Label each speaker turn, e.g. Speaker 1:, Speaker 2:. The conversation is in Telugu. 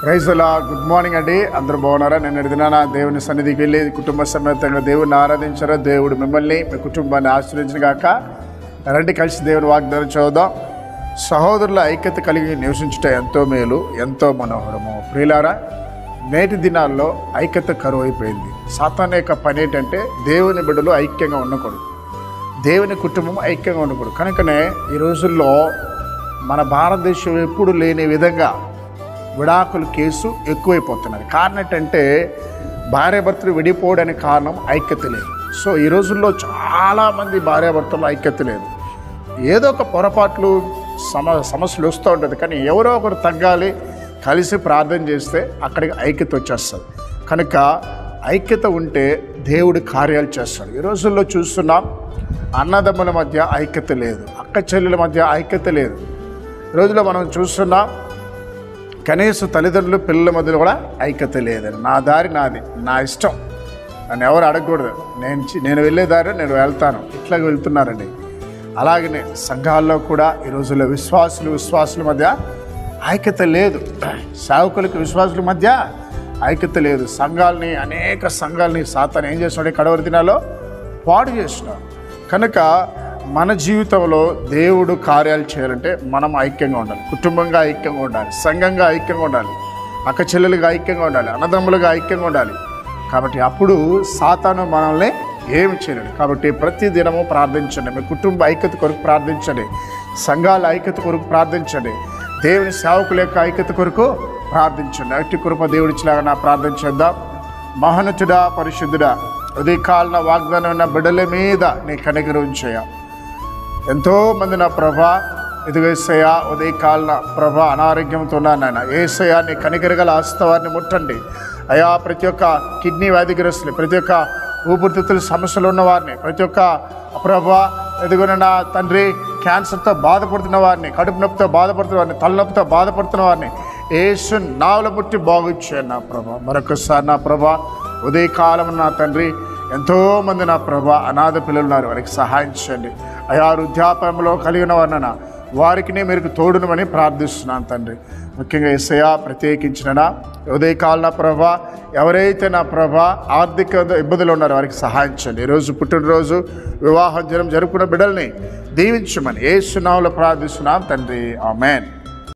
Speaker 1: Praise the lord. Good morning అండి. అందరూ బాగున్నారా? నేను దినాన దేవుని సన్నిధికి వెళ్ళి కుటుంబ సమేతంగా దేవుడిని ఆరాధించారా. దేవుడు మిమ్మల్ని మీ కుటుంబాన్ని ఆశీర్వదించిన గాక. రండి కలిసి దేవుని వాగ్దానం చదువుదాం. సహోదరుల ఐక్యత కలిగి నివసించుట ఎంతో మేలు, ఎంతో మనోహరము. ప్రియులారా, నేటి దినాల్లో ఐక్యత కరువు అయిపోయింది. సాతాను యొక్క పని ఏంటంటే దేవుని బిడ్డలు ఐక్యంగా ఉండకూడదు, దేవుని కుటుంబం ఐక్యంగా ఉండకూడదు. కనుకనే ఈ రోజుల్లో మన భారతదేశం ఎప్పుడు లేని విధంగా విడాకుల కేసు ఎక్కువైపోతున్నది. కారణం ఏంటంటే భార్యాభర్తలు విడిపోవడానికి కారణం ఐక్యత లేదు. సో ఈ రోజుల్లో చాలామంది భార్యాభర్తలు ఐక్యత లేదు. ఏదో ఒక పొరపాట్లు సమస్యలు వస్తూ ఉంటుంది, కానీ ఎవరో ఒకరు తగ్గాలి, కలిసి ప్రార్థన చేస్తే అక్కడికి ఐక్యత వచ్చేస్తుంది. కనుక ఐక్యత ఉంటే దేవుడు కార్యాలు చేస్తాడు. ఈ రోజుల్లో చూస్తున్నాం, అన్నదమ్ముల మధ్య ఐక్యత లేదు, అక్క చెల్లెల మధ్య ఐక్యత లేదు. ఈ రోజులో మనం చూస్తున్నాం, కనీసం తల్లిదండ్రులు పిల్లల మధ్యలో కూడా ఐక్యత లేదని. నా దారి నాది, నా ఇష్టం, నన్ను ఎవరు అడగకూడదు, నేను వెళ్ళే దారి నేను వెళ్తాను, ఇట్లాగ వెళ్తున్నారండి. అలాగనే సంఘాల్లో కూడా ఈ రోజుల్లో విశ్వాసుల మధ్య ఐక్యత లేదు, సేవకులకు విశ్వాసుల మధ్య ఐక్యత లేదు. అనేక సంఘాలని సాతాను ఏం చేస్తున్నాడు? కడవరి దినాల్లో పాడు చేస్తున్నాడు. కనుక మన జీవితంలో దేవుడు కార్యాలు చేయాలంటే మనం ఐక్యంగా ఉండాలి, కుటుంబంగా ఐక్యంగా ఉండాలి, సంఘంగా ఐక్యంగా ఉండాలి, అక్క చెల్లెలుగా ఐక్యంగా ఉండాలి, అన్నదమ్ములుగా ఐక్యంగా ఉండాలి. కాబట్టి అప్పుడు సాతాను మనల్ని ఏమి చేయలేడు. కాబట్టి ప్రతి దినము ప్రార్థించండి, మీ కుటుంబ ఐక్యత కొరకు ప్రార్థించండి, సంఘాల ఐక్యత కొరకు ప్రార్థించండి, దేవుని సేవకుల యొక్క ఐక్యత కొరకు ప్రార్థించండి. అట్టి కృప దేవుడిచ్చిలాగా నా ప్రార్థన చేద్దాం. మహోన్నతుడా, పరిశుద్ధుడా, ఉదయకాలన వాగ్దానం ఉన్న బిడ్డల మీద నీ కనికరం ఉంచయ్యా. ఎంతోమంది నా ప్రభా, ఇదిగో యేసయ్యా, ఉదయకాలన ప్రభా అనారోగ్యంతో ఉన్నాను నాయన. యేసయ్యా, నీ కనికరగల హస్తవారిని ముట్టండి అయ్యా. ప్రతి ఒక్క కిడ్నీ వ్యాధిగ్రస్తులు, ప్రతి ఒక్క ఊపిరితిత్తుల సమస్యలు ఉన్నవారిని, ప్రతి ఒక్క ప్రభా ఎదుగున నా తండ్రి క్యాన్సర్తో బాధపడుతున్న వారిని, కడుపు నొప్పితో బాధపడుతున్న వారిని, తలనొప్పితో బాధపడుతున్న వారిని యేసు నామములో ముట్టి బాగుచ్చాను నా ప్రభా. మరొకసారి నా ప్రభా, ఉదయకాలం నా తండ్రి ఎంతోమంది నా ప్రభా అనాథ పిల్లలు ఉన్నారు, వారికి సహాయం చేయండి అయా. వృద్ధాప్యంలో కలిగిన వారిన వారికి మీరు తోడునమని ప్రార్థిస్తున్నాను తండ్రి. ముఖ్యంగా యేసయ్యా, ప్రత్యేకించిన ఉదయకాల నా ప్రభా, ఎవరైతే నా ప్రభా ఆర్థిక ఇబ్బందులు ఉన్నారో వారికి సహాయం చేయండి. ఈరోజు పుట్టినరోజు, వివాహ దినం జరుపుకున్న బిడ్డల్ని దీవించమని యేసు నామములో ప్రార్థిస్తున్నాం తండ్రి. ఆమేన్.